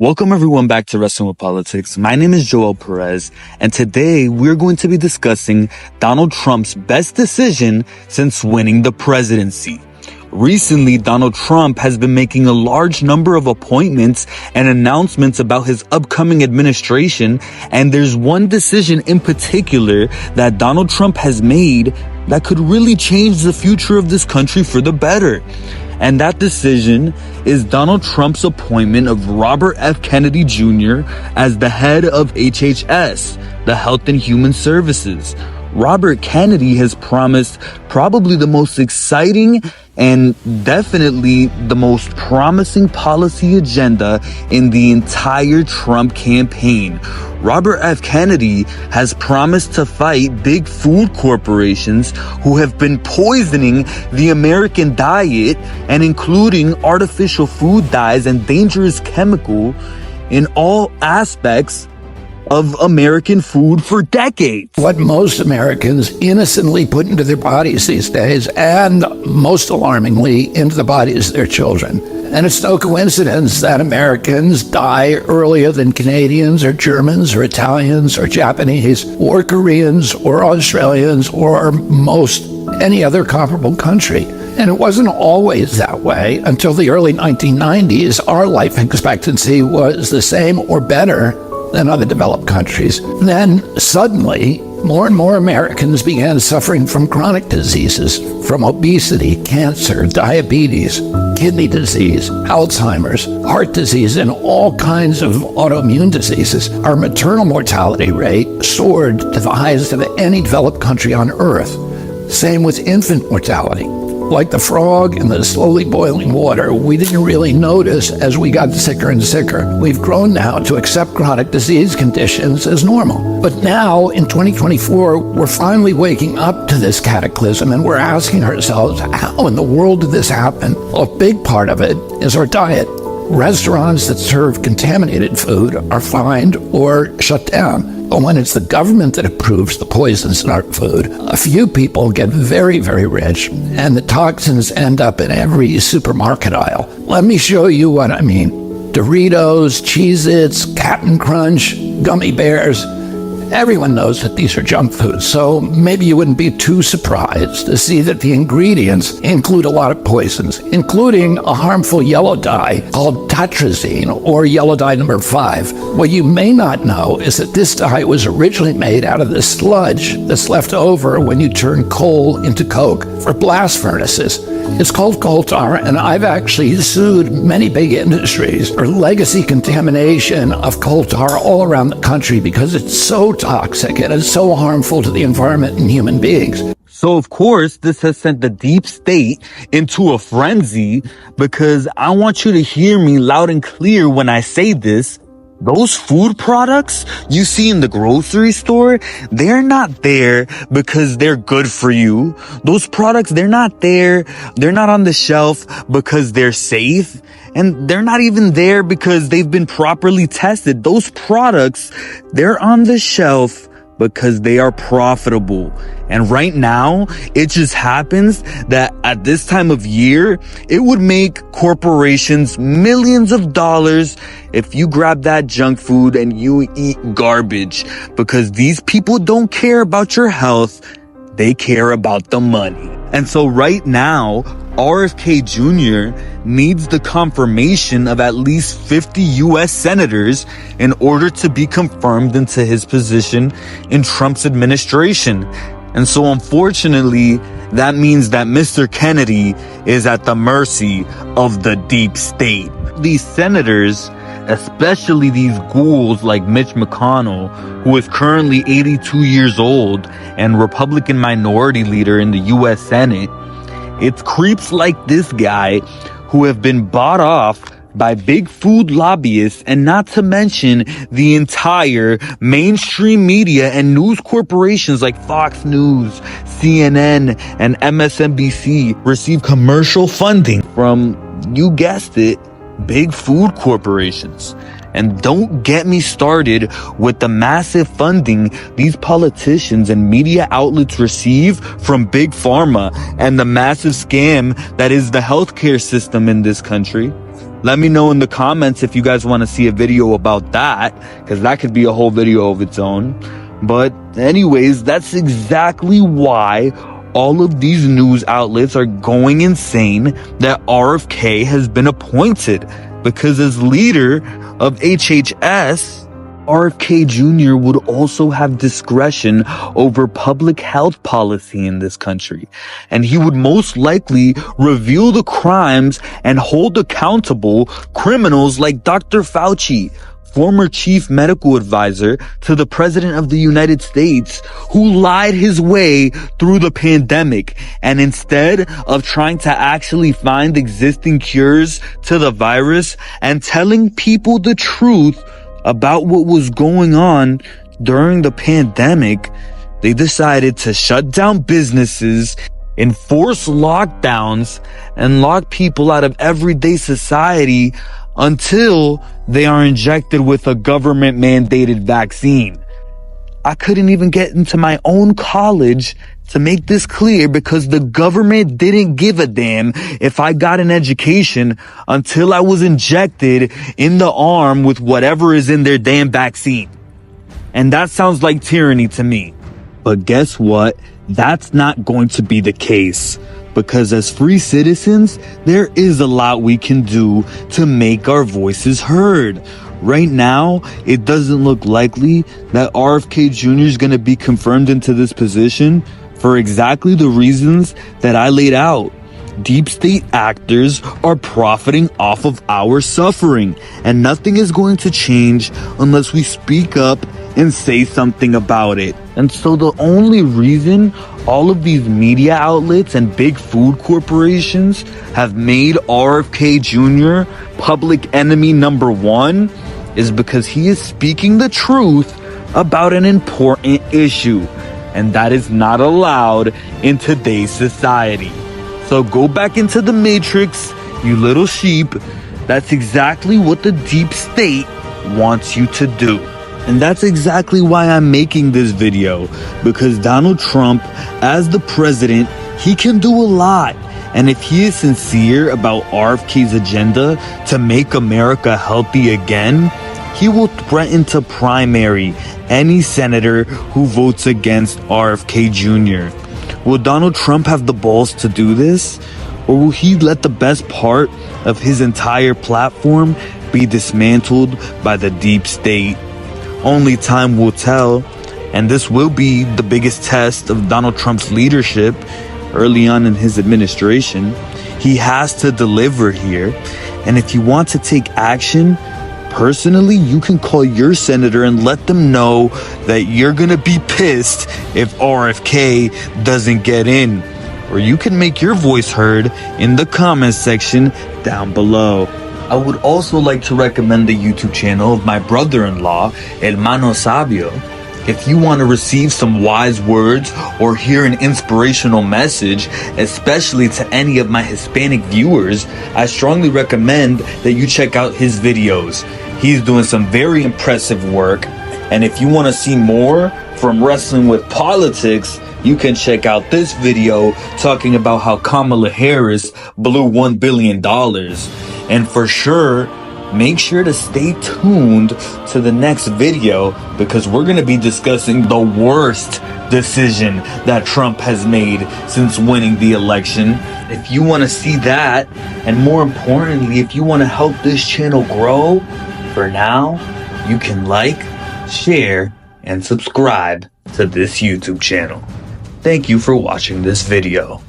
Welcome everyone back to Wrestling with Politics. My name is Joel Perez, and today we're going to be discussing Donald Trump's best decision since winning the presidency. Recently, Donald Trump has been making a large number of appointments and announcements about his upcoming administration, and there's one decision in particular that Donald Trump has made that could really change the future of this country for the better. And that decision is Donald Trump's appointment of Robert F. Kennedy Jr. as the head of HHS, the Health and Human Services. Robert Kennedy has promised probably the most exciting and definitely the most promising policy agenda in the entire Trump campaign. Robert F. Kennedy has promised to fight big food corporations who have been poisoning the American diet and including artificial food dyes and dangerous chemical in all aspects of American food for decades. What most Americans innocently put into their bodies these days, and most alarmingly, into the bodies of their children. And it's no coincidence that Americans die earlier than Canadians or Germans or Italians or Japanese or Koreans or Australians or most any other comparable country. And it wasn't always that way. Until the early 1990s, our life expectancy was the same or better than other developed countries. Then suddenly, more and more Americans began suffering from chronic diseases, from obesity, cancer, diabetes, kidney disease, Alzheimer's, heart disease, and all kinds of autoimmune diseases. Our maternal mortality rate soared to the highest of any developed country on earth. Same with infant mortality. Like the frog in the slowly boiling water, we didn't really notice as we got sicker and sicker. We've grown now to accept chronic disease conditions as normal. But now, in 2024, we're finally waking up to this cataclysm, and we're asking ourselves, how in the world did this happen? Well, a big part of it is our diet. Restaurants that serve contaminated food are fined or shut down. But when it's the government that approves the poisons in our food, a few people get very, very rich, and the toxins end up in every supermarket aisle. Let me show you what I mean. Doritos, Cheez-Its, Cap'n Crunch, gummy bears. Everyone knows that these are junk foods, so maybe you wouldn't be too surprised to see that the ingredients include a lot of poisons, including a harmful yellow dye called tetrazine, or yellow dye number 5. What you may not know is that this dye was originally made out of the sludge that's left over when you turn coal into coke for blast furnaces. It's called coal tar, and I've actually sued many big industries for legacy contamination of coal tar all around the country because it's so toxic and it's so harmful to the environment and human beings. So of course, this has sent the deep state into a frenzy, because I want you to hear me loud and clear when I say this. Those food products you see in the grocery store, they're not there because they're good for you. Those products, they're not there. They're not on the shelf because they're safe. And they're not even there because they've been properly tested. Those products, they're on the shelf because they are profitable. And right now, it just happens that at this time of year, it would make corporations millions of dollars if you grab that junk food and you eat garbage, because these people don't care about your health. They care about the money. And so right now, RFK Jr. needs the confirmation of at least 50 U.S. senators in order to be confirmed into his position in Trump's administration. And so unfortunately, that means that Mr. Kennedy is at the mercy of the deep state. These senators, especially these ghouls like Mitch McConnell, who is currently 82 years old and Republican minority leader in the U.S. Senate, it's creeps like this guy who have been bought off by big food lobbyists, and not to mention the entire mainstream media and news corporations like Fox News, CNN, and MSNBC receive commercial funding from, you guessed it, big food corporations. And don't get me started with the massive funding these politicians and media outlets receive from big pharma and the massive scam that is the healthcare system in this country. Let me know in the comments if you guys want to see a video about that, because that could be a whole video of its own. But anyways, that's exactly why all of these news outlets are going insane that RFK has been appointed, because as leader of HHS, RFK Jr. would also have discretion over public health policy in this country. And he would most likely reveal the crimes and hold accountable criminals like Dr. Fauci, former chief medical advisor to the president of the United States, who lied his way through the pandemic. And instead of trying to actually find existing cures to the virus and telling people the truth about what was going on during the pandemic, they decided to shut down businesses, enforce lockdowns, and lock people out of everyday society until they are injected with a government mandated vaccine. I couldn't even get into my own college to make this clear because the government didn't give a damn if I got an education until I was injected in the arm with whatever is in their damn vaccine. And that sounds like tyranny to me. But guess what? That's not going to be the case, because as free citizens, there is a lot we can do to make our voices heard. Right now, it doesn't look likely that RFK Jr. is going to be confirmed into this position for exactly the reasons that I laid out. Deep state actors are profiting off of our suffering, and nothing is going to change unless we speak up and say something about it. And so the only reason all of these media outlets and big food corporations have made RFK Jr. public enemy number one is because he is speaking the truth about an important issue, and that is not allowed in today's society. So go back into the matrix, you little sheep. That's exactly what the deep state wants you to do. And that's exactly why I'm making this video, because Donald Trump, as the president, he can do a lot. And if he is sincere about RFK's agenda to make America healthy again, he will threaten to primary any senator who votes against RFK Jr. Will Donald Trump have the balls to do this? Or will he let the best part of his entire platform be dismantled by the deep state? Only time will tell, and this will be the biggest test of Donald Trump's leadership early on in his administration. He has to deliver here, and if you want to take action, personally, you can call your senator and let them know that you're gonna be pissed if RFK doesn't get in. Or you can make your voice heard in the comments section down below. I would also like to recommend the YouTube channel of my brother-in-law, Hermano Sabio. If you want to receive some wise words or hear an inspirational message, especially to any of my Hispanic viewers, I strongly recommend that you check out his videos. He's doing some very impressive work, and if you want to see more from wrestling with politics, you can check out this video talking about how Kamala Harris blew $1 billion. And for sure, make sure to stay tuned to the next video, because we're going to be discussing the worst decision that Trump has made since winning the election. If you want to see that, and more importantly, if you want to help this channel grow, for now, you can like, share, and subscribe to this YouTube channel. Thank you for watching this video.